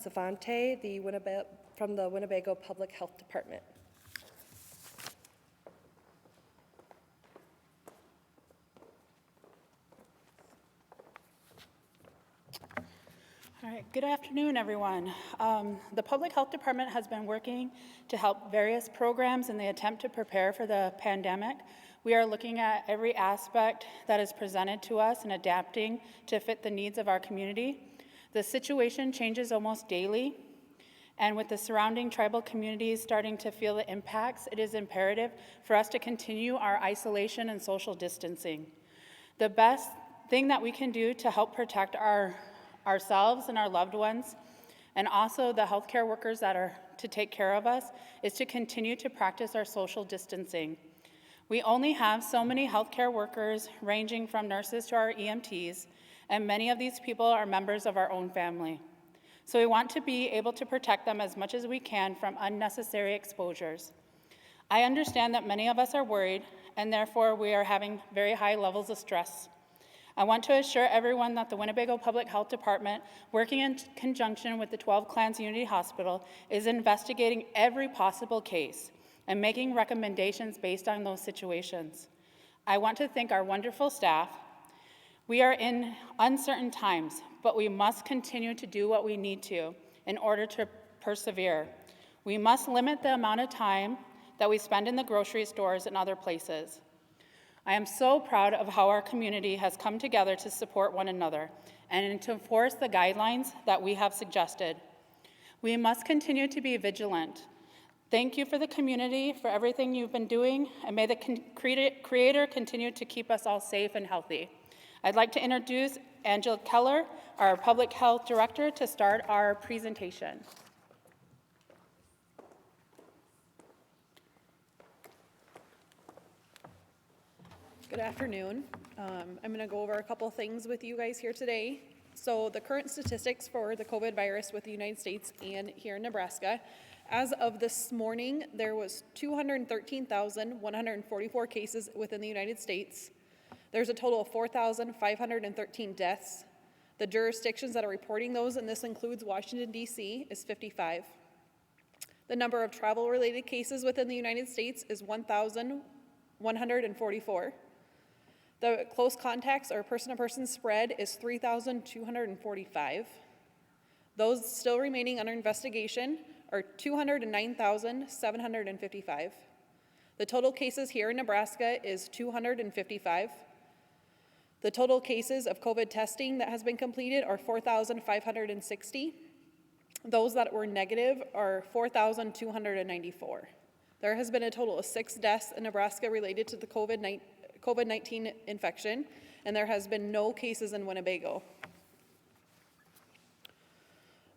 Savante, from the Winnebago Public Health Department. All right, good afternoon, everyone. The Public Health Department has been working to help various programs in the attempt to prepare for the pandemic. We are looking at every aspect that is presented to us and adapting to fit the needs of our community. The situation changes almost daily, and with the surrounding tribal communities starting to feel the impacts, it is imperative for us to continue our isolation and social distancing. The best thing that we can do to help protect ourselves and our loved ones, and also the healthcare workers that are to take care of us, is to continue to practice our social distancing. We only have so many healthcare workers, ranging from nurses to our EMTs, and many of these people are members of our own family. So we want to be able to protect them as much as we can from unnecessary exposures. I understand that many of us are worried, and therefore we are having very high levels of stress. I want to assure everyone that the Winnebago Public Health Department, working in conjunction with the 12 Clans Unity Hospital, is investigating every possible case and making recommendations based on those situations. I want to thank our wonderful staff. We are in uncertain times, but we must continue to do what we need to in order to persevere. We must limit the amount of time that we spend in the grocery stores and other places. I am so proud of how our community has come together to support one another and to enforce the guidelines that we have suggested. We must continue to be vigilant. Thank you for the community, for everything you've been doing, and may the Creator continue to keep us all safe and healthy. I'd like to introduce Angela Keller, our Public Health Director, to start our presentation. Good afternoon. I'm going to go over a couple things with you guys here today. So the current statistics for the COVID virus with the United States and here in Nebraska. As of this morning, there was 213,144 cases within the United States. There's a total of 4,513 deaths. The jurisdictions that are reporting those, and this includes Washington, D.C., is 55. The number of travel-related cases within the United States is 1,144. The close contacts or person-to-person spread is 3,245. Those still remaining under investigation are 209,755. The total cases here in Nebraska is 255. The total cases of COVID testing that has been completed are 4,560. Those that were negative are 4,294. There has been a total of 6 deaths in Nebraska related to the COVID-19 infection, and there has been no cases in Winnebago.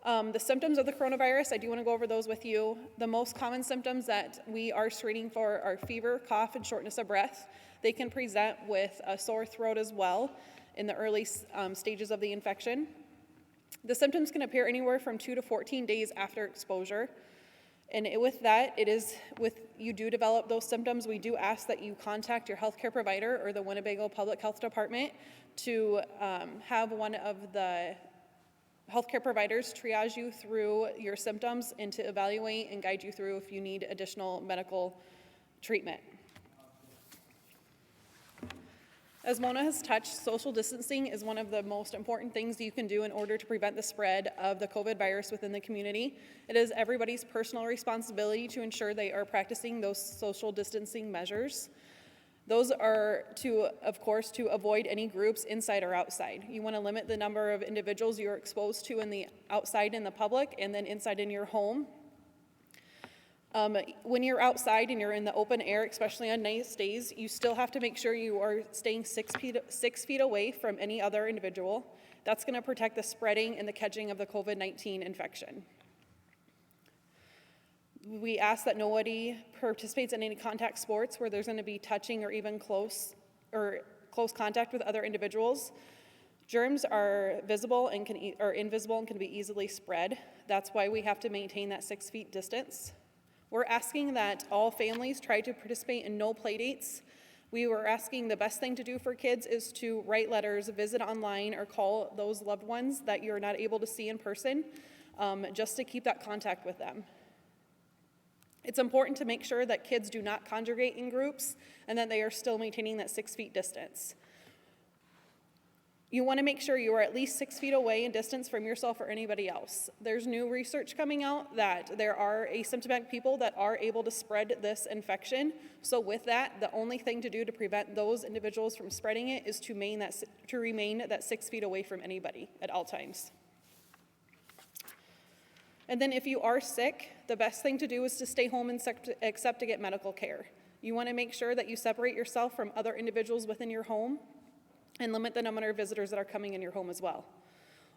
The symptoms of the coronavirus, I do want to go over those with you. The most common symptoms that we are screening for are fever, cough, and shortness of breath. They can present with a sore throat as well in the early stages of the infection. The symptoms can appear anywhere from 2 to 14 days after exposure. And with that, you do develop those symptoms, we do ask that you contact your healthcare provider or the Winnebago Public Health Department to have one of the healthcare providers triage you through your symptoms and to evaluate and guide you through if you need additional medical treatment. As Mona has touched, social distancing is one of the most important things you can do in order to prevent the spread of the COVID virus within the community. It is everybody's personal responsibility to ensure they are practicing those social distancing measures. Those are of course, to avoid any groups inside or outside. You want to limit the number of individuals you're exposed to in the outside in the public and then inside in your home. When you're outside and you're in the open air, especially on nice days, you still have to make sure you are staying 6 feet away from any other individual. That's going to protect the spreading and the catching of the COVID-19 infection. We ask that nobody participates in any contact sports where there's going to be touching or even close contact with other individuals. Germs are visible and are invisible and can be easily spread. That's why we have to maintain that 6 feet distance. We're asking that all families try to participate in no play dates. We were asking the best thing to do for kids is to write letters, visit online, or call those loved ones that you're not able to see in person. just to keep that contact with them. It's important to make sure that kids do not congregate in groups and that they are still maintaining that 6 feet distance. You want to make sure you are at least 6 feet away in distance from yourself or anybody else. There's new research coming out that there are asymptomatic people that are able to spread this infection. So with that, the only thing to do to prevent those individuals from spreading it is to remain that 6 feet away from anybody at all times. And then if you are sick, the best thing to do is to stay home and except to get medical care. You want to make sure that you separate yourself from other individuals within your home and limit the number of visitors that are coming in your home as well.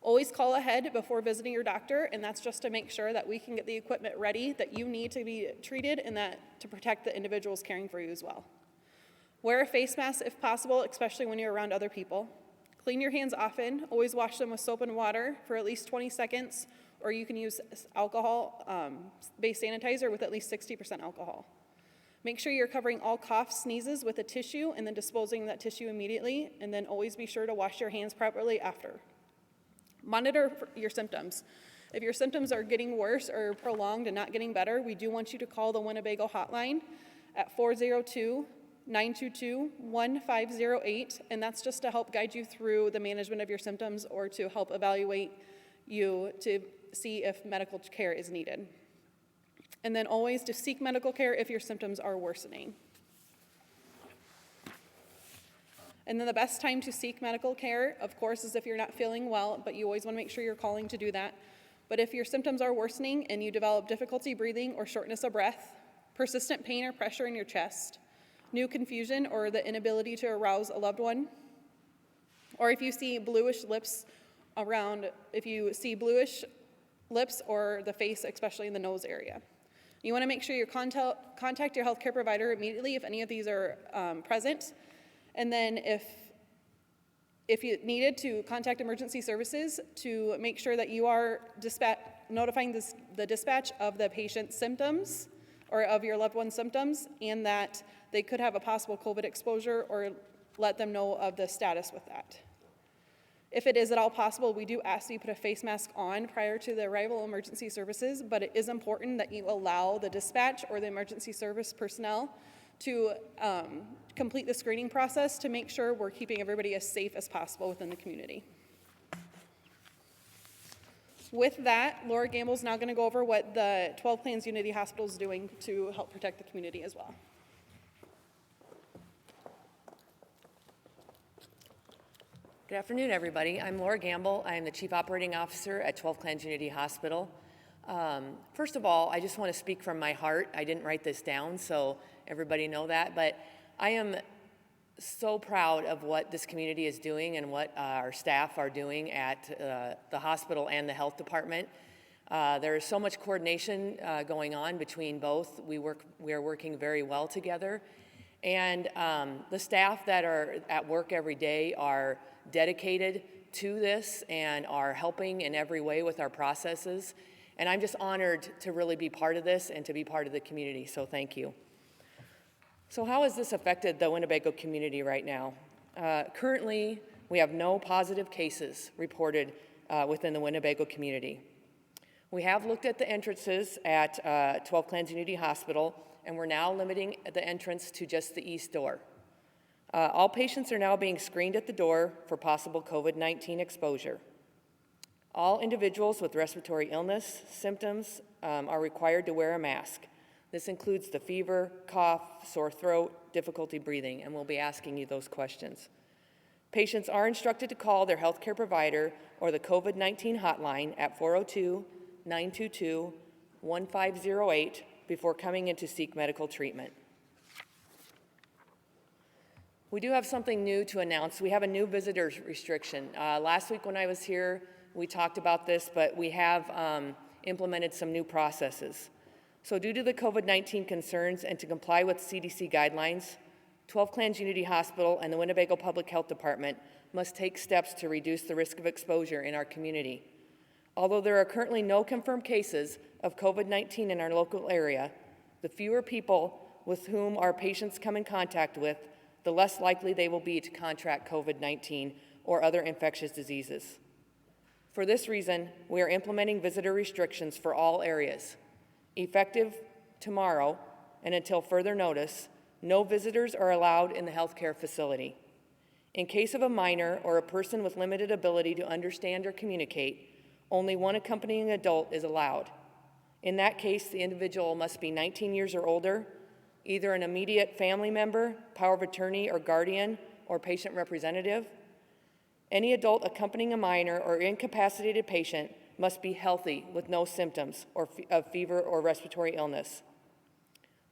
Always call ahead before visiting your doctor, and that's just to make sure that we can get the equipment ready that you need to be treated and that to protect the individuals caring for you as well. Wear a face mask if possible, especially when you're around other people. Clean your hands often. Always wash them with soap and water for at least 20 seconds, or you can use alcohol-based sanitizer with at least 60% alcohol. Make sure you're covering all coughs, sneezes with a tissue and then disposing that tissue immediately, and then always be sure to wash your hands properly after. Monitor your symptoms. If your symptoms are getting worse or prolonged and not getting better, we do want you to call the Winnebago hotline at 402-922-1508, and that's just to help guide you through the management of your symptoms or to help evaluate you to see if medical care is needed. And then always to seek medical care if your symptoms are worsening. And then the best time to seek medical care, of course, is if you're not feeling well, but you always want to make sure you're calling to do that. But if your symptoms are worsening and you develop difficulty breathing or shortness of breath, persistent pain or pressure in your chest, new confusion or the inability to arouse a loved one, or if you see bluish lips or the face, especially in the nose area. You want to make sure you contact your healthcare provider immediately if any of these are present. And then if you needed to contact emergency services to make sure that you are notifying the dispatch of the patient's symptoms or of your loved one's symptoms and that they could have a possible COVID exposure, or let them know of the status with that. If it is at all possible, we do ask that you put a face mask on prior to the arrival of emergency services, but it is important that you allow the dispatch or the emergency service personnel to complete the screening process to make sure we're keeping everybody as safe as possible within the community. With that, Laura Gamble's now going to go over what the 12 Plans Unity Hospital is doing to help protect the community as well. Good afternoon, everybody. I'm Laura Gamble. I am the Chief Operating Officer at 12 Clans Unity Hospital. First of all, I just want to speak from my heart. I didn't write this down, so everybody know that, but I am so proud of what this community is doing and what our staff are doing at the hospital and the health department. There is so much coordination going on between both. We are working very well together, and the staff that are at work every day are dedicated to this and are helping in every way with our processes. And I'm just honored to really be part of this and to be part of the community, so thank you. So how has this affected the Winnebago community right now? Currently, we have no positive cases reported within the Winnebago community. We have looked at the entrances at 12 Clans Unity Hospital, and we're now limiting the entrance to just the east door. All patients are now being screened at the door for possible COVID-19 exposure. All individuals with respiratory illness symptoms are required to wear a mask. This includes the fever, cough, sore throat, difficulty breathing, and we'll be asking you those questions. Patients are instructed to call their healthcare provider or the COVID-19 hotline at 402-922-1508 before coming in to seek medical treatment. We do have something new to announce. We have a new visitors restriction. Last week when I was here, we talked about this, but we have implemented some new processes. So due to the COVID-19 concerns and to comply with CDC guidelines, 12 Clans Unity Hospital and the Winnebago Public Health Department must take steps to reduce the risk of exposure in our community. Although there are currently no confirmed cases of COVID-19 in our local area, the fewer people with whom our patients come in contact with, the less likely they will be to contract COVID-19 or other infectious diseases. For this reason, we are implementing visitor restrictions for all areas. Effective tomorrow and until further notice, no visitors are allowed in the healthcare facility. In case of a minor or a person with limited ability to understand or communicate, only one accompanying adult is allowed. In that case, the individual must be 19 years or older, either an immediate family member, power of attorney or guardian, or patient representative. Any adult accompanying a minor or incapacitated patient must be healthy with no symptoms of fever or respiratory illness.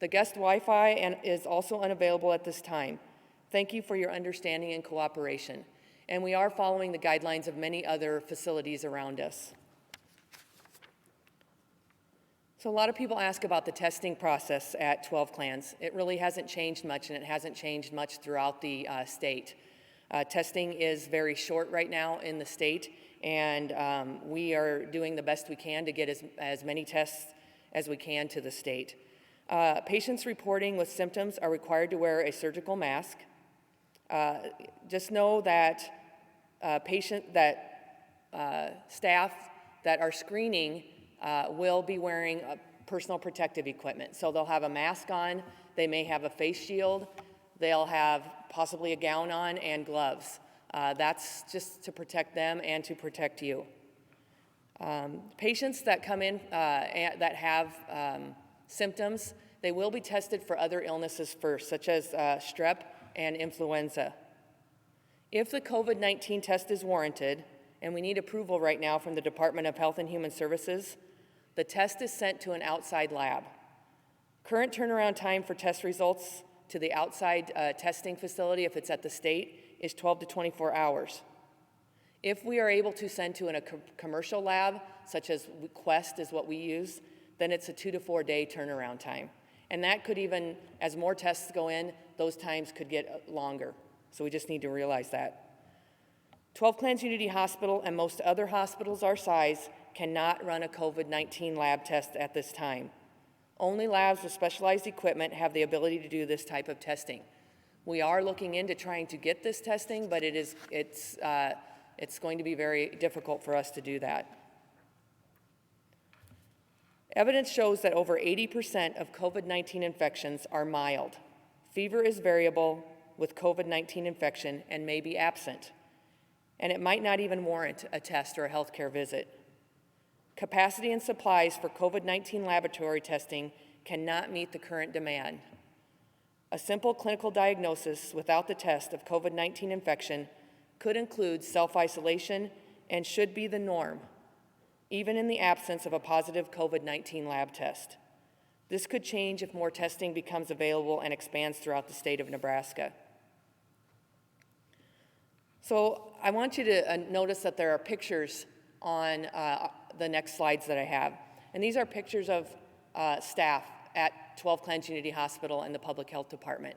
The guest Wi-Fi is also unavailable at this time. Thank you for your understanding and cooperation. And we are following the guidelines of many other facilities around us. So a lot of people ask about the testing process at 12 Clans. It really hasn't changed much, and it hasn't changed much throughout the state. Testing is very short right now in the state, and we are doing the best we can to get as many tests as we can to the state. Patients reporting with symptoms are required to wear a surgical mask. Just know that staff that are screening will be wearing personal protective equipment. So they'll have a mask on, they may have a face shield, they'll have possibly a gown on and gloves. That's just to protect them and to protect you. Patients that come in that have symptoms, they will be tested for other illnesses first, such as strep and influenza. If the COVID-19 test is warranted, and we need approval right now from the Department of Health and Human Services, the test is sent to an outside lab. Current turnaround time for test results to the outside testing facility, if it's at the state, is 12 to 24 hours. If we are able to send to a commercial lab, such as Quest is what we use, then it's a 2 to 4 day turnaround time. And that could even, as more tests go in, those times could get longer. So we just need to realize that. 12 Clans Unity Hospital and most other hospitals our size cannot run a COVID-19 lab test at this time. Only labs with specialized equipment have the ability to do this type of testing. We are looking into trying to get this testing, but it's going to be very difficult for us to do that. Evidence shows that over 80% of COVID-19 infections are mild. Fever is variable with COVID-19 infection and may be absent, and it might not even warrant a test or a healthcare visit. Capacity and supplies for COVID-19 laboratory testing cannot meet the current demand. A simple clinical diagnosis without the test of COVID-19 infection could include self-isolation and should be the norm, even in the absence of a positive COVID-19 lab test. This could change if more testing becomes available and expands throughout the state of Nebraska. So I want you to notice that there are pictures on the next slides that I have. And these are pictures of staff at 12 Clans Unity Hospital and the Public Health Department.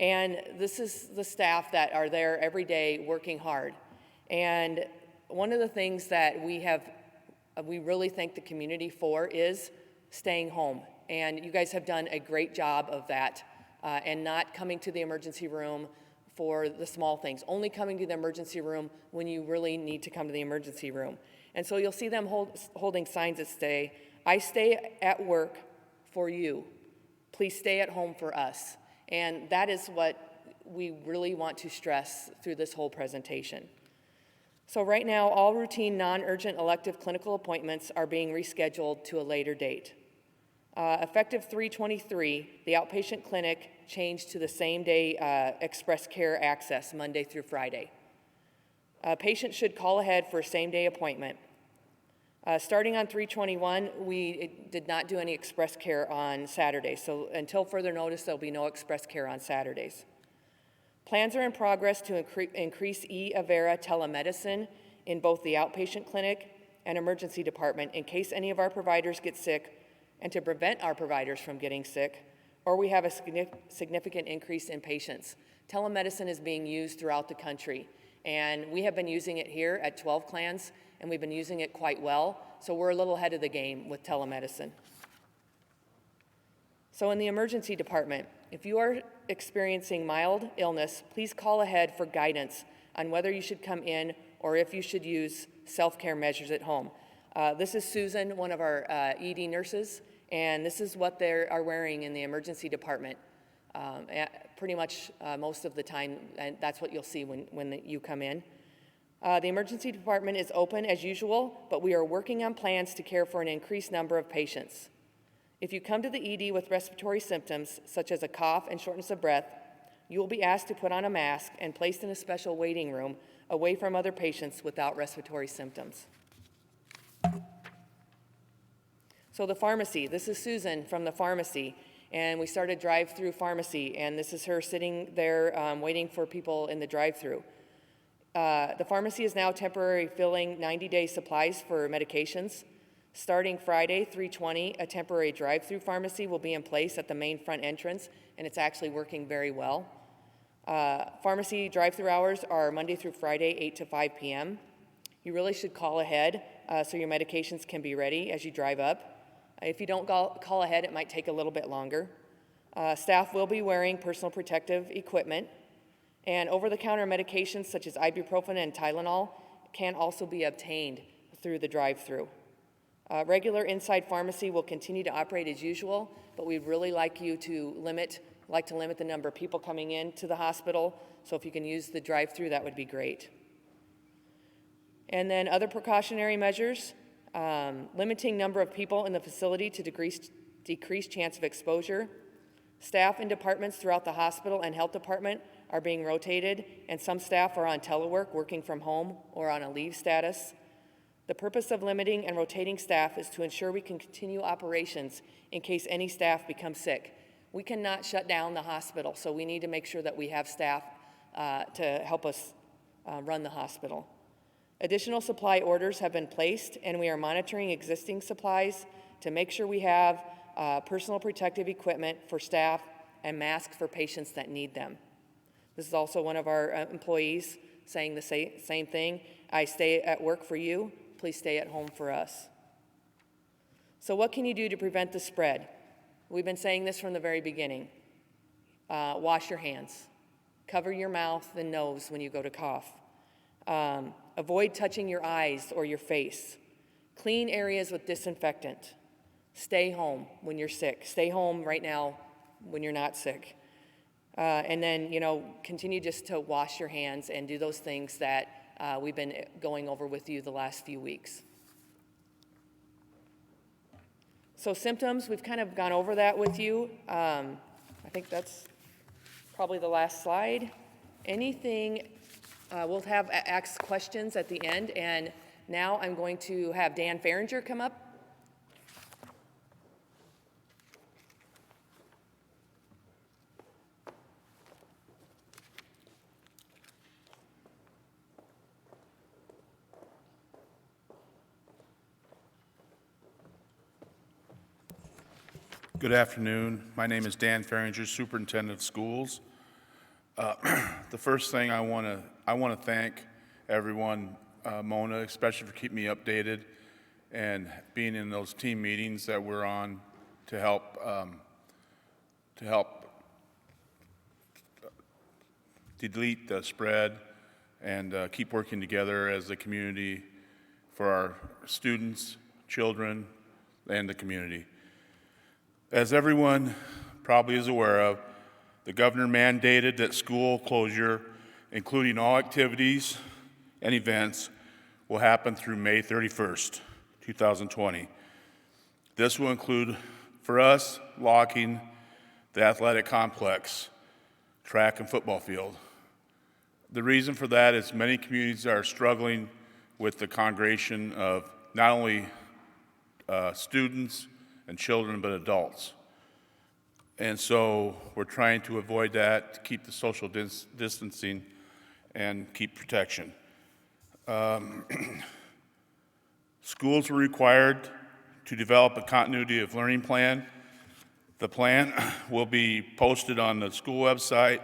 And this is the staff that are there every day working hard. And one of the things that we really thank the community for is staying home. And you guys have done a great job of that and not coming to the emergency room for the small things, only coming to the emergency room when you really need to come to the emergency room. And so you'll see them holding signs that say, "I stay at work for you. Please stay at home for us." And that is what we really want to stress through this whole presentation. So right now, all routine, non-urgent elective clinical appointments are being rescheduled to a later date. Effective 3/23, the outpatient clinic changed to the same-day express care access, Monday through Friday. Patients should call ahead for a same-day appointment. Starting on 3/21, we did not do any express care on Saturdays, so until further notice, there'll be no express care on Saturdays. Plans are in progress to increase e-Avera telemedicine in both the outpatient clinic and emergency department in case any of our providers get sick and to prevent our providers from getting sick, or we have a significant increase in patients. Telemedicine is being used throughout the country, and we have been using it here at 12 Clans, and we've been using it quite well, so we're a little ahead of the game with telemedicine. So in the emergency department, if you are experiencing mild illness, please call ahead for guidance on whether you should come in or if you should use self-care measures at home. This is Susan, one of our ED nurses, and this is what they are wearing in the emergency department pretty much most of the time, and that's what you'll see when you come in. The emergency department is open as usual, but we are working on plans to care for an increased number of patients. If you come to the ED with respiratory symptoms, such as a cough and shortness of breath, you will be asked to put on a mask and placed in a special waiting room away from other patients without respiratory symptoms. So the pharmacy, this is Susan from the pharmacy, and we started drive-through pharmacy, and this is her sitting there waiting for people in the drive-through. The pharmacy is now temporarily filling 90-day supplies for medications. Starting Friday, 3/20, a temporary drive-through pharmacy will be in place at the main front entrance, and it's actually working very well. Pharmacy drive-through hours are Monday through Friday, 8 to 5 p.m. You really should call ahead so your medications can be ready as you drive up. If you don't call ahead, it might take a little bit longer. Staff will be wearing personal protective equipment, and over-the-counter medications such as ibuprofen and Tylenol can also be obtained through the drive-through. Regular inside pharmacy will continue to operate as usual, but we'd really like to limit the number of people coming into the hospital, so if you can use the drive-through, that would be great. And then other precautionary measures, limiting number of people in the facility to decrease chance of exposure. Staff in departments throughout the hospital and health department are being rotated, and some staff are on telework, working from home, or on a leave status. The purpose of limiting and rotating staff is to ensure we can continue operations in case any staff becomes sick. We cannot shut down the hospital, so we need to make sure that we have staff to help us run the hospital. Additional supply orders have been placed, and we are monitoring existing supplies to make sure we have personal protective equipment for staff and masks for patients that need them. This is also one of our employees saying the same thing. I stay at work for you. Please stay at home for us. So what can you do to prevent the spread? We've been saying this from the very beginning. Wash your hands. Cover your mouth and nose when you go to cough. Avoid touching your eyes or your face. Clean areas with disinfectant. Stay home when you're sick. Stay home right now when you're not sick. And then, continue just to wash your hands and do those things that we've been going over with you the last few weeks. So symptoms, we've kind of gone over that with you. I think that's probably the last slide. Anything, we'll have ask questions at the end, and now I'm going to have Dan Farringer come up. Good afternoon. My name is Dan Farringer, Superintendent of Schools. The first thing I want to thank everyone, Mona, especially for keeping me updated and being in those team meetings that we're on to help delete the spread and keep working together as a community for our students, children, and the community. As everyone probably is aware of, the governor mandated that school closure, including all activities and events, will happen through May 31st, 2020. This will include, for us, locking the athletic complex, track and football field. The reason for that is many communities are struggling with the congregation of not only students and children, but adults. And so we're trying to avoid that, to keep the social distancing and keep protection. Schools were required to develop a continuity of learning plan. The plan will be posted on the school website,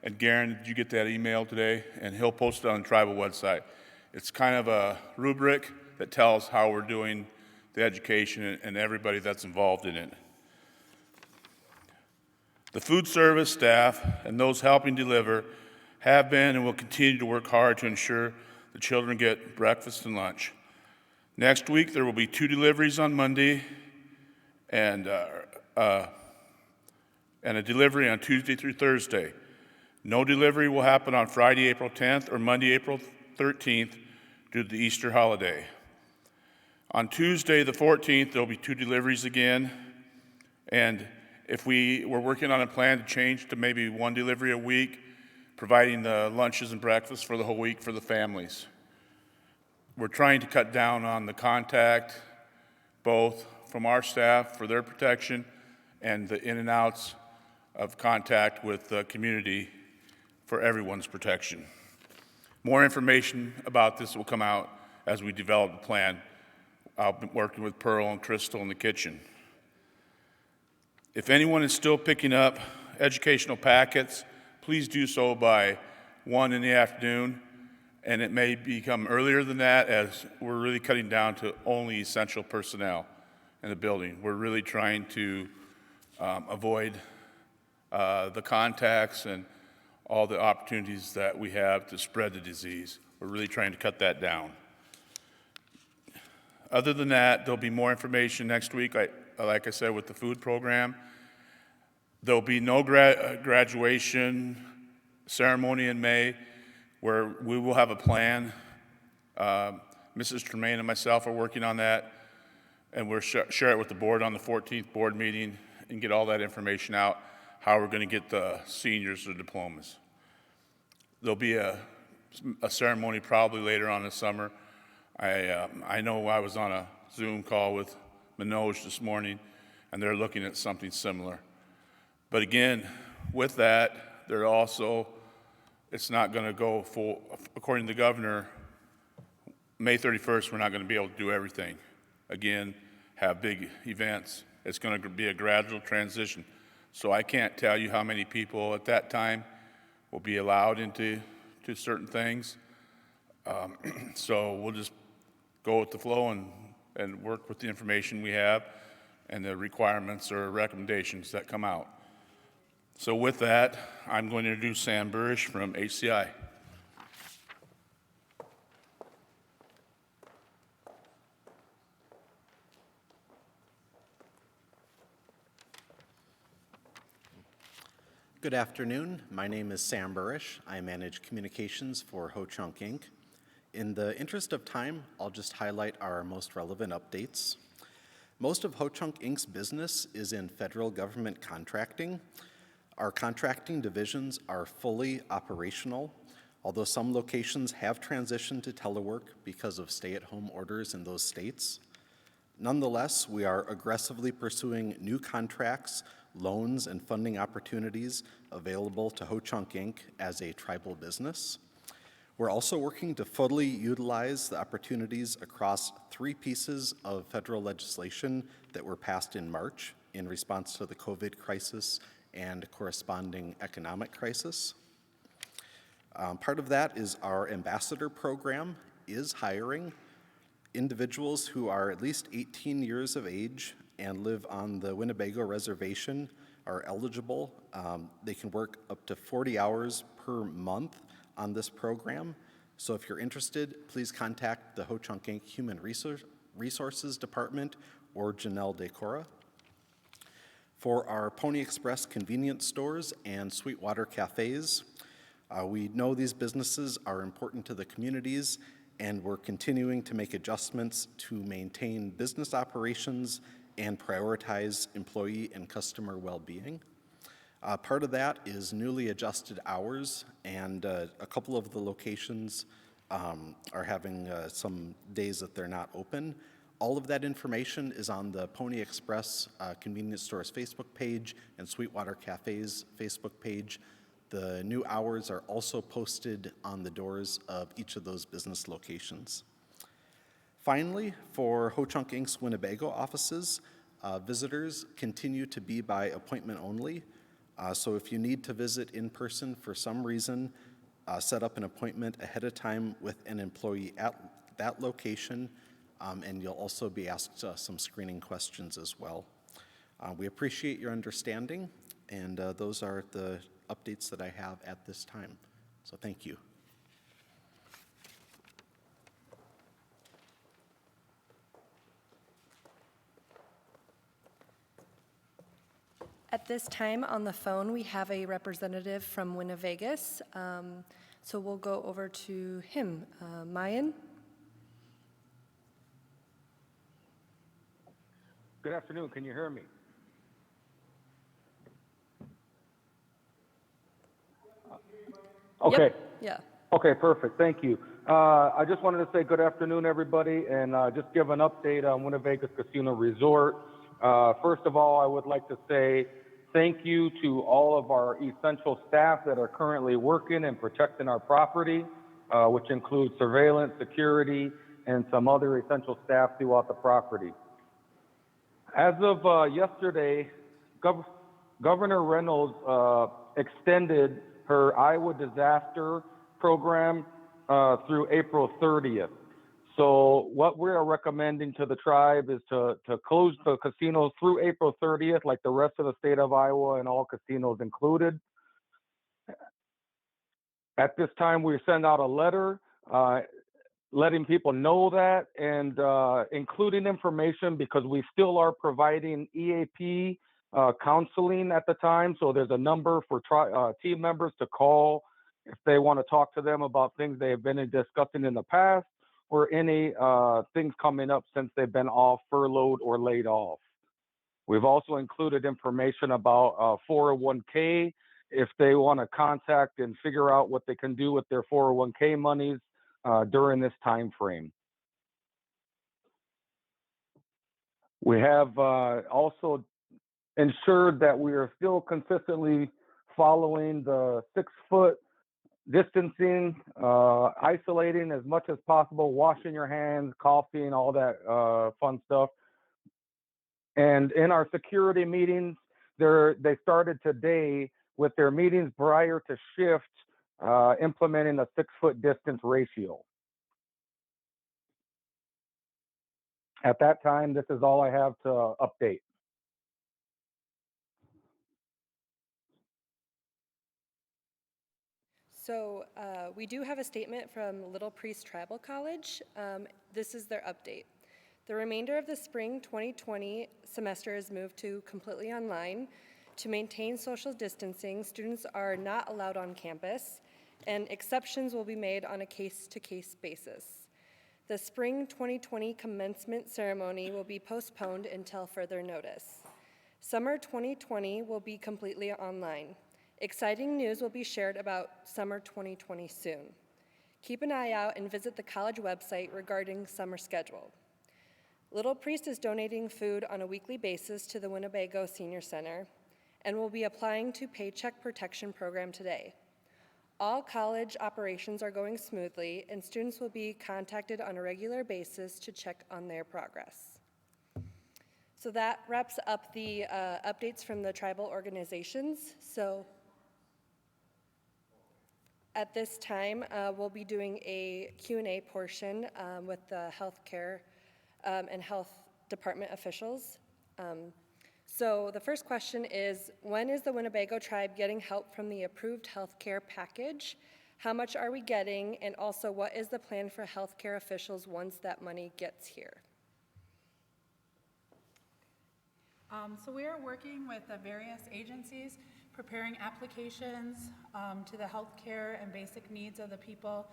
and Garen, did you get that email today? And he'll post it on the tribal website. It's kind of a rubric that tells how we're doing the education and everybody that's involved in it. The food service staff and those helping deliver have been and will continue to work hard to ensure The children get breakfast and lunch. Next week, there will be 2 deliveries on Monday and a delivery on Tuesday through Thursday. No delivery will happen on Friday, April 10th or Monday, April 13th due to the Easter holiday. On Tuesday, the 14th, there will be 2 deliveries again. And if we were working on a plan to change to maybe 1 delivery a week, providing the lunches and breakfast for the whole week for the families. We're trying to cut down on the contact, both from our staff for their protection and the in and outs of contact with the community for everyone's protection. More information about this will come out as we develop the plan. I'll be working with Pearl and Crystal in the kitchen. If anyone is still picking up educational packets, please do so by 1 in the afternoon, and it may become earlier than that as we're really cutting down to only essential personnel in the building. We're really trying to avoid the contacts and all the opportunities that we have to spread the disease. We're really trying to cut that down. Other than that, there'll be more information next week, like I said, with the food program. There'll be no graduation ceremony in May where we will have a plan. Mrs. Tremaine and myself are working on that, and we'll share it with the board on the 14th board meeting and get all that information out, how we're going to get the seniors their diplomas. There'll be a ceremony probably later on in the summer. I know I was on a Zoom call with Manoj this morning, and they're looking at something similar. But again, with that, they're also, it's not going to go full, according to the governor, May 31st, we're not going to be able to do everything. Again, have big events. It's going to be a gradual transition. So I can't tell you how many people at that time will be allowed into certain things. So we'll just go with the flow and work with the information we have and the requirements or recommendations that come out. So with that, I'm going to introduce Sam Burish from HCI. Good afternoon. My name is Sam Burish. I manage communications for Ho-Chunk Inc. In the interest of time, I'll just highlight our most relevant updates. Most of Ho-Chunk Inc.'s business is in federal government contracting. Our contracting divisions are fully operational, although some locations have transitioned to telework because of stay-at-home orders in those states. Nonetheless, we are aggressively pursuing new contracts, loans, and funding opportunities available to Ho-Chunk Inc. as a tribal business. We're also working to fully utilize the opportunities across 3 pieces of federal legislation that were passed in March in response to the COVID crisis and corresponding economic crisis. Part of that is our ambassador program is hiring individuals who are at least 18 years of age and live on the Winnebago Reservation are eligible. They can work up to 40 hours per month on this program. So if you're interested, please contact the Ho-Chunk Inc. Human Resources Department or Janelle Decora. For our Pony Express convenience stores and Sweetwater cafes, we know these businesses are important to the communities, and we're continuing to make adjustments to maintain business operations and prioritize employee and customer well-being. Part of that is newly adjusted hours, and a couple of the locations are having some days that they're not open. All of that information is on the Pony Express Convenience Stores Facebook page and Sweetwater Cafe's Facebook page. The new hours are also posted on the doors of each of those business locations. Finally, for Ho-Chunk Inc.'s Winnebago offices, visitors continue to be by appointment only. So if you need to visit in person for some reason, set up an appointment ahead of time with an employee at that location, and you'll also be asked some screening questions as well. We appreciate your understanding, and those are the updates that I have at this time. So thank you. At this time, on the phone, we have a representative from Winnebago. So we'll go over to him. Mayan? Good afternoon. Can you hear me? Okay. Yep. Yeah. Okay, perfect. Thank you. I just wanted to say good afternoon, everybody, and just give an update on Winnebago Casino Resort. First of all, I would like to say thank you to all of our essential staff that are currently working and protecting our property, which includes surveillance, security, and some other essential staff throughout the property. As of yesterday, Governor Reynolds extended her Iowa disaster program through April 30th. So what we are recommending to the tribe is to close the casinos through April 30th, like the rest of the state of Iowa and all casinos included. At this time, we send out a letter letting people know that and including information because we still are providing EAP counseling at the time. So there's a number for team members to call if they want to talk to them about things they have been discussing in the past or any things coming up since they've been off, furloughed, or laid off. We've also included information about 401k if they want to contact and figure out what they can do with their 401k monies during this time frame. We have also ensured that we are still consistently following the 6-foot distancing, isolating as much as possible, washing your hands, coughing, all that fun stuff. And in our security meetings, they started today with their meetings prior to shift, implementing a 6-foot distance ratio. At that time, this is all I have to update. So we do have a statement from Little Priest Tribal College. This is their update. The remainder of the spring 2020 semester is moved to completely online. To maintain social distancing, students are not allowed on campus, and exceptions will be made on a case-to-case basis. The spring 2020 commencement ceremony will be postponed until further notice. Summer 2020 will be completely online. Exciting news will be shared about summer 2020 soon. Keep an eye out and visit the college website regarding summer schedule. Little Priest is donating food on a weekly basis to the Winnebago Senior Center and will be applying to Paycheck Protection Program today. All college operations are going smoothly, and students will be contacted on a regular basis to check on their progress. So that wraps up the updates from the tribal organizations. So at this time, we'll be doing a Q&A portion with the healthcare and health department officials. So the first question is, when is the Winnebago tribe getting help from the approved healthcare package? How much are we getting? And also, what is the plan for healthcare officials once that money gets here? So we are working with the various agencies, preparing applications to the healthcare and basic needs of the people.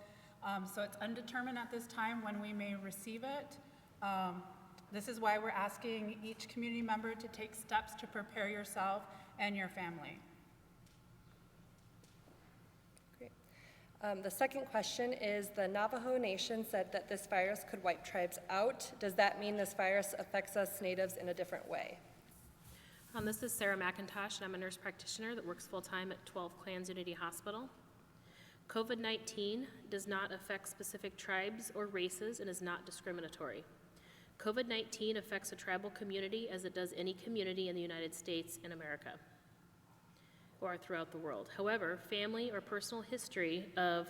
So it's undetermined at this time when we may receive it. This is why we're asking each community member to take steps to prepare yourself and your family. Great. The second question is, the Navajo Nation said that this virus could wipe tribes out. Does that mean this virus affects us natives in a different way? This is Sarah McIntosh, and I'm a nurse practitioner that works full-time at 12 Clans Unity Hospital. COVID-19 does not affect specific tribes or races and is not discriminatory. COVID-19 affects a tribal community as it does any community in the United States and America or throughout the world. However, family or personal history of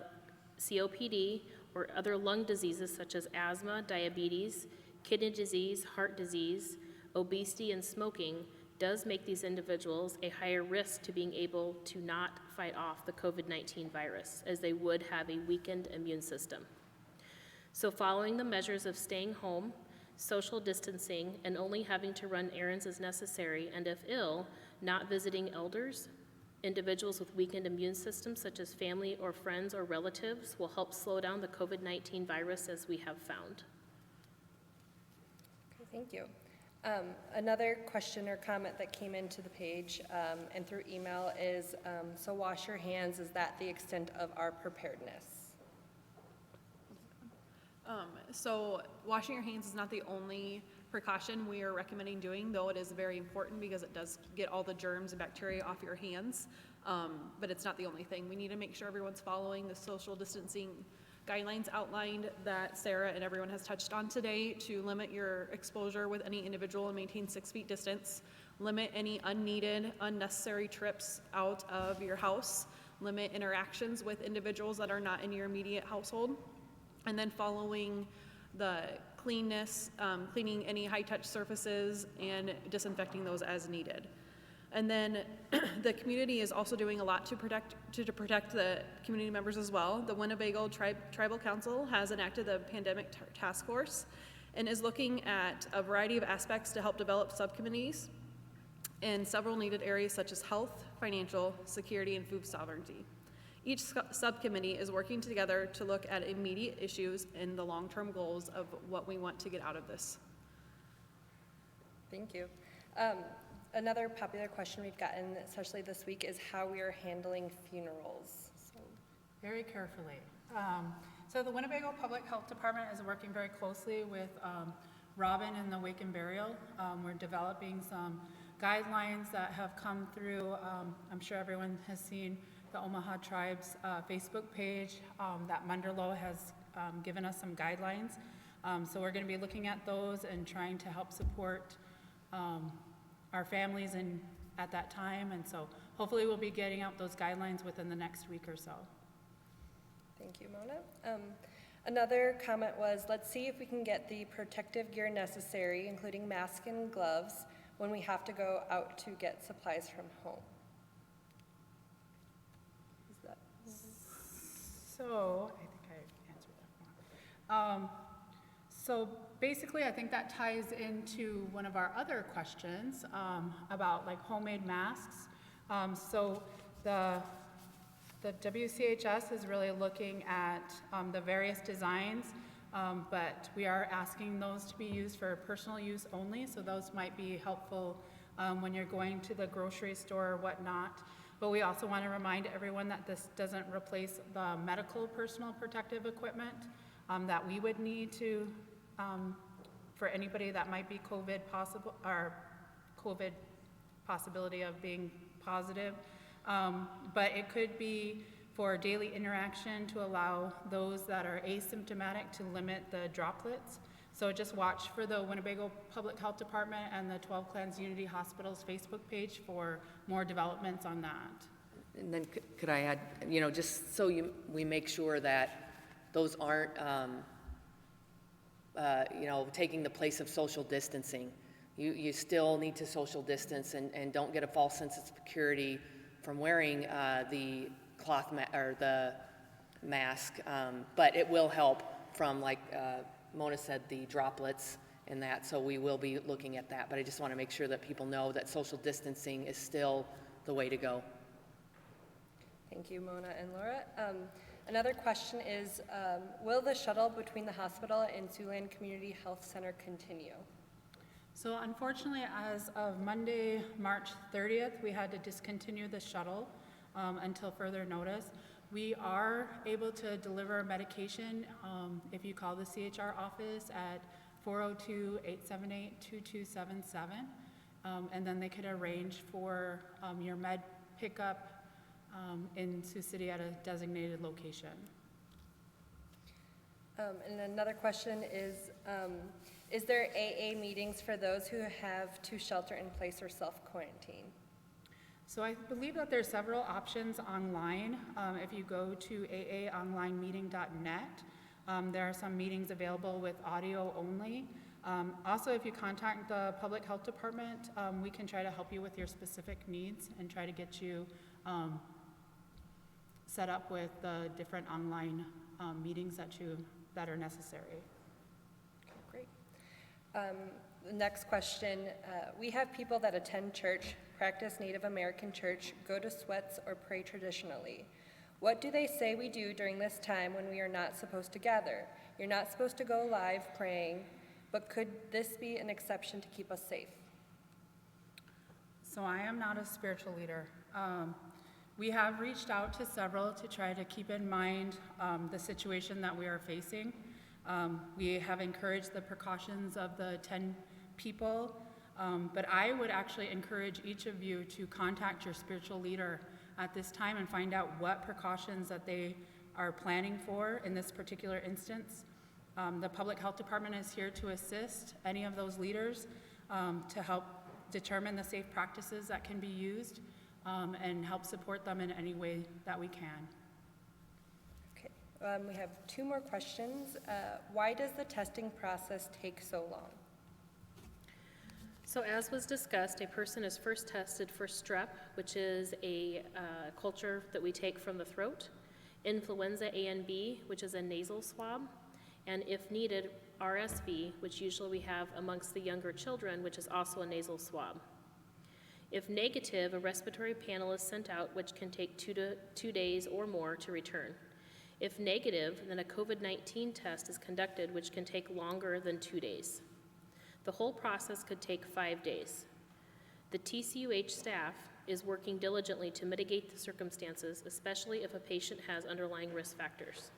COPD or other lung diseases such as asthma, diabetes, kidney disease, heart disease, obesity, and smoking does make these individuals a higher risk to being able to not fight off the COVID-19 virus, as they would have a weakened immune system. So following the measures of staying home, social distancing, and only having to run errands as necessary, and if ill, not visiting elders. Individuals with weakened immune systems, such as family or friends or relatives, will help slow down the COVID-19 virus, as we have found. Okay, thank you. Another question or comment that came into the page and through email is, so wash your hands, is that the extent of our preparedness? So washing your hands is not the only precaution we are recommending doing, though it is very important because it does get all the germs and bacteria off your hands. But it's not the only thing. We need to make sure everyone's following the social distancing guidelines outlined that Sarah and everyone has touched on today to limit your exposure with any individual and maintain 6 feet distance, limit any unneeded, unnecessary trips out of your house, limit interactions with individuals that are not in your immediate household, and then following the cleanness, cleaning any high-touch surfaces and disinfecting those as needed. And then the community is also doing a lot to protect the community members as well. The Winnebago Tribal Council has enacted the Pandemic Task Force and is looking at a variety of aspects to help develop subcommittees in several needed areas such as health, financial, security, and food sovereignty. Each subcommittee is working together to look at immediate issues and the long-term goals of what we want to get out of this. Thank you. Another popular question we've gotten, especially this week, is how we are handling funerals. So, Very carefully. So the Winnebago Public Health Department is working very closely with Robin and the Wake and Burial. We're developing some guidelines that have come through. I'm sure everyone has seen the Omaha Tribe's Facebook page. That Munderloh has given us some guidelines. So we're going to be looking at those and trying to help support our families at that time, and so hopefully we'll be getting out those guidelines within the next week or so. thank you, Mona. Another comment was, let's see if we can get the protective gear necessary, including masks and gloves, when we have to go out to get supplies from home. Is that? So, I think I answered that one. So basically, I think that ties into one of our other questions about like homemade masks. So the WCHS is really looking at the various designs, but we are asking those to be used for personal use only, so those might be helpful when you're going to the grocery store or whatnot. But we also want to remind everyone that this doesn't replace the medical personal protective equipment that we would need to for anybody that might be COVID possible or COVID possibility of being positive. But it could be for daily interaction to allow those that are asymptomatic to limit the droplets. So just watch for the Winnebago Public Health Department and the 12 Clans Unity Hospital's Facebook page for more developments on that. And then could I add, just so we make sure that those aren't, taking the place of social distancing. You still need to social distance and don't get a false sense of security from wearing the cloth or the mask, but it will help from, like Mona said, the droplets and that, so we will be looking at that. But I just want to make sure that people know that social distancing is still the way to go. Thank you, Mona and Laura. Another question is, will the shuttle between the hospital and Siouxland Community Health Center continue? So unfortunately, as of Monday, March 30th, we had to discontinue the shuttle until further notice. We are able to deliver medication if you call the CHR office at 402-878-2277, and then they could arrange for your med pickup in Sioux City at a designated location. And another question is there AA meetings for those who have to shelter in place or self-quarantine? So I believe that there's several options online. If you go to aaonlinemeeting.net, there are some meetings available with audio only. Also, if you contact the Public Health Department, we can try to help you with your specific needs and try to get you set up with the different online meetings that are necessary. Okay, great. The next question, we have people that attend church, practice Native American church, go to sweats, or pray traditionally. What do they say we do during this time when we are not supposed to gather? You're not supposed to go live praying, but could this be an exception to keep us safe? So I am not a spiritual leader. We have reached out to several to try to keep in mind the situation that we are facing. We have encouraged the precautions of the 10 people, but I would actually encourage each of you to contact your spiritual leader at this time and find out what precautions that they are planning for in this particular instance. The Public Health Department is here to assist any of those leaders to help determine the safe practices that can be used and help support them in any way that we can. Okay, we have 2 more questions. Why does the testing process take so long? So as was discussed, a person is first tested for strep, which is a culture that we take from the throat, influenza A and B, which is a nasal swab, and if needed, RSV, which usually we have amongst the younger children, which is also a nasal swab. If negative, a respiratory panel is sent out, which can take 2 days or more to return. If negative, then a COVID-19 test is conducted, which can take longer than 2 days. The whole process could take 5 days. The TCUH staff is working diligently to mitigate the circumstances, especially if a patient has underlying risk factors.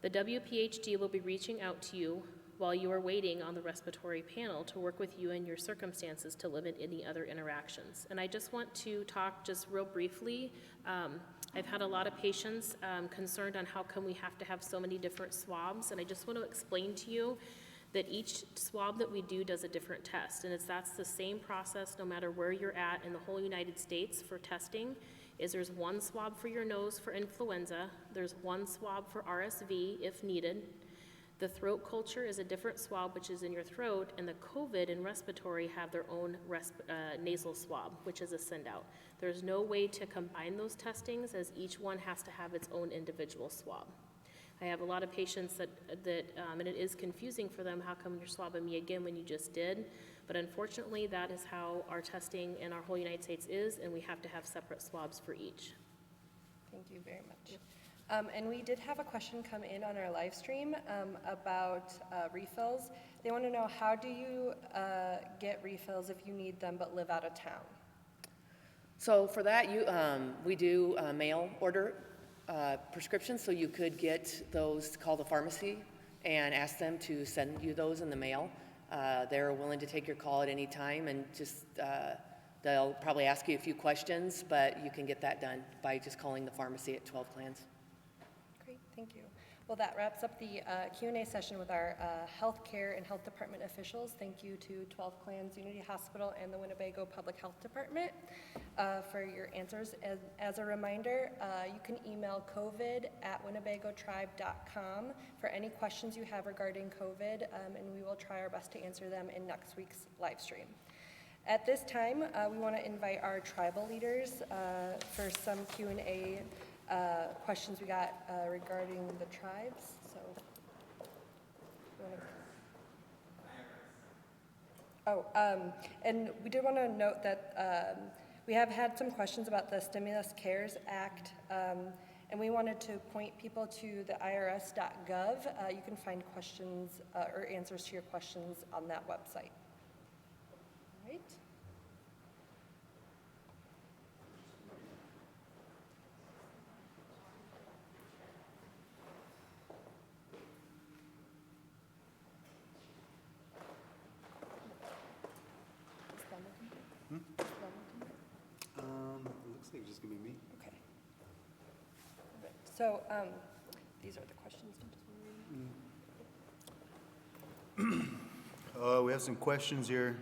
The WPHD will be reaching out to you while you are waiting on the respiratory panel to work with you and your circumstances to limit any other interactions. And I just want to talk just real briefly. I've had a lot of patients concerned on how come we have to have so many different swabs, and I just want to explain to you that each swab that we do does a different test, and that's the same process no matter where you're at in the whole United States for testing. There's one swab for your nose for influenza, there's one swab for RSV if needed. The throat culture is a different swab, which is in your throat, and the COVID and respiratory have their own nasal swab, which is a send-out. There's no way to combine those testings, as each one has to have its own individual swab. I have a lot of patients that and it is confusing for them, how come you're swabbing me again when you just did? But unfortunately, that is how our testing in our whole United States is, and we have to have separate swabs for each. Thank you very much. And we did have a question come in on our live stream about refills. They want to know, how do you get refills if you need them but live out of town? So for that, we do mail order prescriptions, so you could get those, call the pharmacy and ask them to send you those in the mail. They're willing to take your call at any time, and just they'll probably ask you a few questions, but you can get that done by just calling the pharmacy at 12 Clans. Great, thank you. Well, that wraps up the Q&A session with our healthcare and health department officials. Thank you to 12 Clans Unity Hospital and the Winnebago Public Health Department for your answers. As a reminder, you can email covid@winnebagotribe.com for any questions you have regarding COVID, and we will try our best to answer them in next week's live stream. At this time, we want to invite our tribal leaders for some Q&A questions we got regarding the tribes. So, and we did want to note that we have had some questions about the Stimulus CARES Act, and we wanted to point people to the irs.gov. You can find questions or answers to your questions on that website. All right. It looks like it's just gonna be me. Okay. So these are the questions. We have some questions here.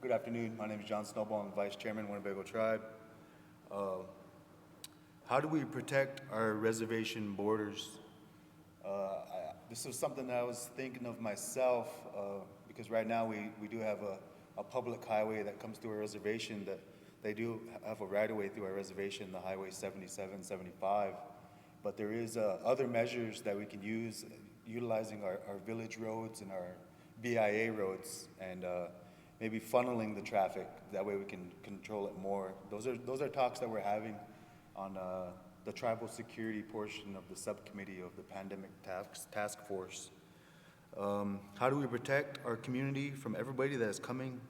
Good afternoon. My name is John Snowball. I'm Vice Chairman, Winnebago Tribe. How do we protect our reservation borders? This is something that I was thinking of myself because right now we do have a public highway that comes through our reservation that they do have a right-of-way through our reservation, the Highway 77, 75. But there is other measures that we can use utilizing our village roads and our BIA roads, and maybe funneling the traffic. That way we can control it more. Those are talks that we're having on the tribal security portion of the subcommittee of the pandemic task force. How do we protect our community from everybody that is coming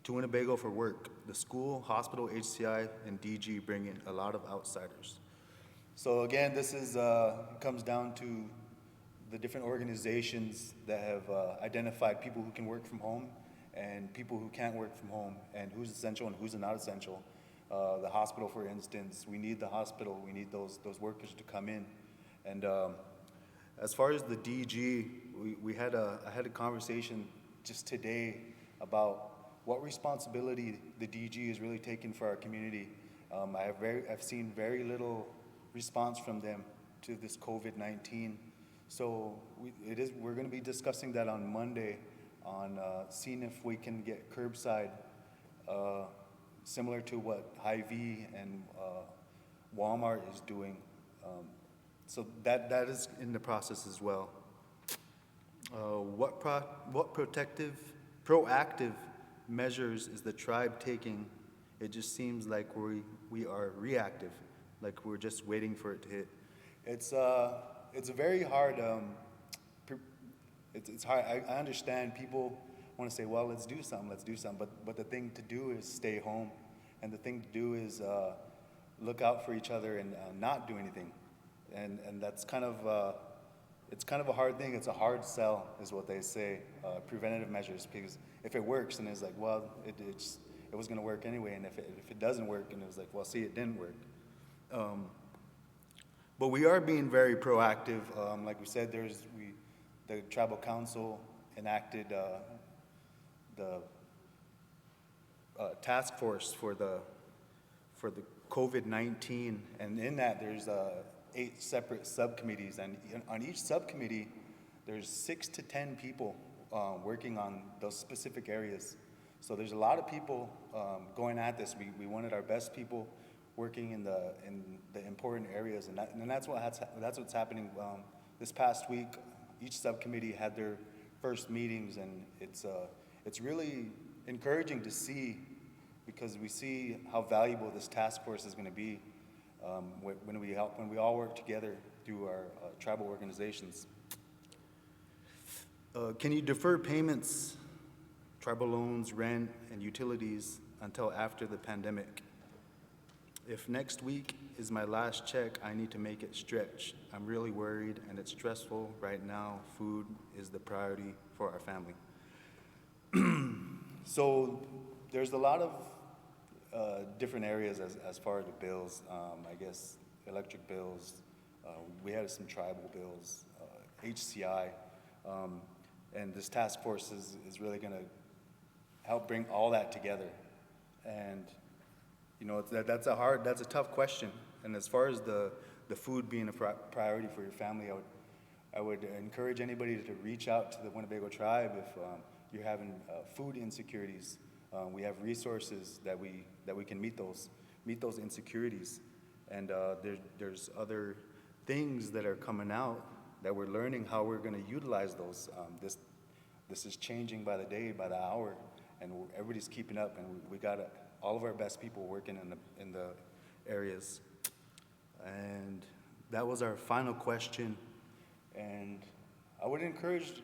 to Winnebago for work? The school, hospital, HCI, and DG bring in a lot of outsiders. So again, this comes down to the different organizations that have identified people who can work from home and people who can't work from home, and who's essential and who's not essential. The hospital, for instance, we need the hospital. We need those workers to come in. And as far as the DG, I had a conversation just today about what responsibility the DG is really taking for our community. I've seen very little response from them to this COVID-19. So we're going to be discussing that on Monday, on seeing if we can get curbside, similar to what Hy-Vee and Walmart is doing. So that is in the process as well. What proactive measures is the tribe taking? It just seems like we are reactive, like we're just waiting for it to hit. It's a very hard. It's hard. I understand people want to say, well, let's do something. But the thing to do is stay home, and the thing to do is look out for each other and not do anything. And that's kind of it's kind of a hard thing. It's a hard sell, is what they say. Preventative measures, because if it works, then it's like, well, it was going to work anyway. And if it doesn't work, and it was like, well, see, it didn't work. But we are being very proactive. Like we said, the tribal council enacted the task force for the COVID-19, and in that there's 8 separate subcommittees, and on each subcommittee there's 6 to 10 people working on those specific areas. So there's a lot of people going at this. We wanted our best people working in the important areas, and that's what's happening. This past week, each subcommittee had their first meetings, and it's really encouraging to see, because we see how valuable this task force is going to be when we all work together through our tribal organizations. Can you defer payments, tribal loans, rent, and utilities until after the pandemic? If next week is my last check, I need to make it stretch. I'm really worried, and it's stressful right now. Food is the priority for our family. So there's a lot of different areas as far as the bills. I guess electric bills. We had some tribal bills, HCI, and this task force is really going to help bring all that together. And you know, that's a tough question. And as far as the food being a priority for your family, I would encourage anybody to reach out to the Winnebago tribe if you're having food insecurities. We have resources that we can meet those insecurities. And there's other things that are coming out that we're learning how we're going to utilize those. This is changing by the day, by the hour, and everybody's keeping up, and we got all of our best people working in the areas. And that was our final question. And I would encourage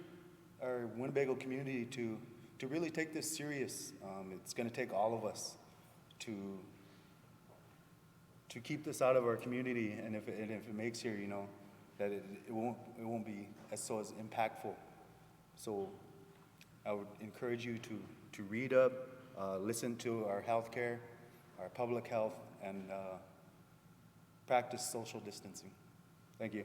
our Winnebago community to really take this serious. It's going to take all of us to keep this out of our community, and if it makes here, you know, that it won't be as impactful. So I would encourage you to read up, listen to our healthcare, our public health, and practice social distancing. Thank you.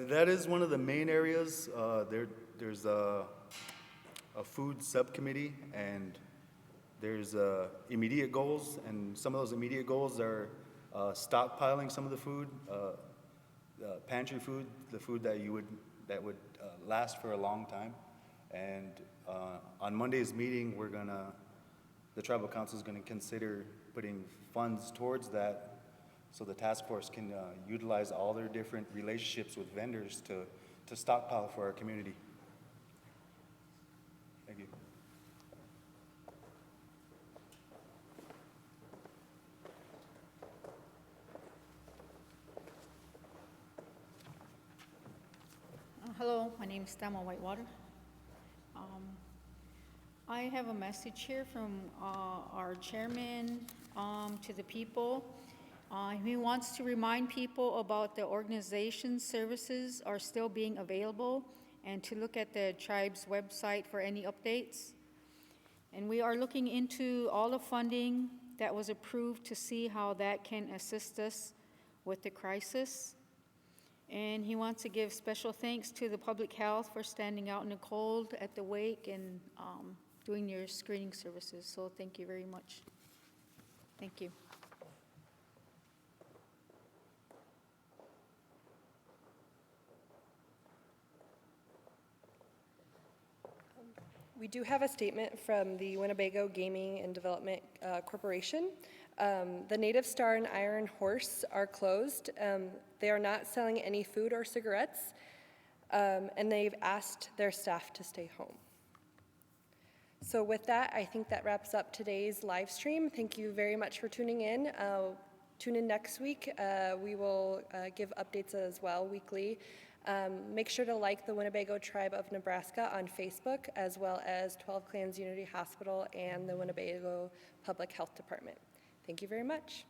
That is one of the main areas. There's a food subcommittee, and there's immediate goals, and some of those immediate goals are stockpiling some of the food, pantry food, the food that would last for a long time, And on Monday's meeting, the tribal council is gonna consider putting funds towards that so the task force can utilize all their different relationships with vendors to stockpile for our community. Thank you. Hello, my name is Thelma Whitewater. I have a message here from our chairman to the people. He wants to remind people about the organization services are still being available and to look at the tribe's website for any updates. And we are looking into all the funding that was approved to see how that can assist us with the crisis. And he wants to give special thanks to the public health for standing out in the cold at the wake and doing your screening services. So thank you very much. Thank you. We do have a statement from the Winnebago Gaming and Development Corporation. The Native Star and Iron Horse are closed. They are not selling any food or cigarettes, and they've asked their staff to stay home. So with that, I think that wraps up today's live stream. Thank you very much for tuning in. Tune in next week. We will give updates as well weekly. Make sure to like the Winnebago Tribe of Nebraska on Facebook, as well as 12 Clans Unity Hospital and the Winnebago Public Health Department. Thank you very much.